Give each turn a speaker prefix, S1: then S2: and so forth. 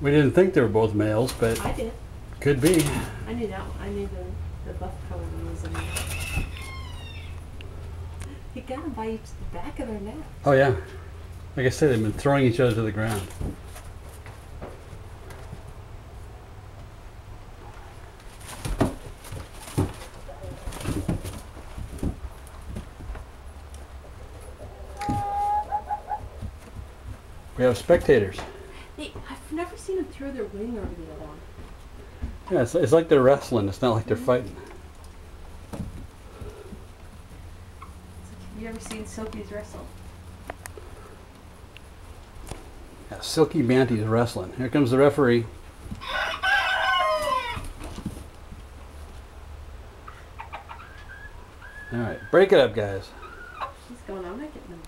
S1: We didn't think they were both males, but
S2: I did.
S1: could be.
S2: I knew that one. I knew the buff colored one was in there. He got them by each the back of their neck.
S1: Oh yeah. Like I said, they've been throwing each other to the ground. We have spectators.
S2: I've never seen them throw their wing over the other one.
S1: Yeah, it's like they're wrestling. It's not like they're fighting.
S2: Have you ever seen Silkies wrestle?
S1: Yeah, Silky Banty's wrestling. Here comes the referee. All right, break it up, guys.
S2: She's going, I'm not getting them.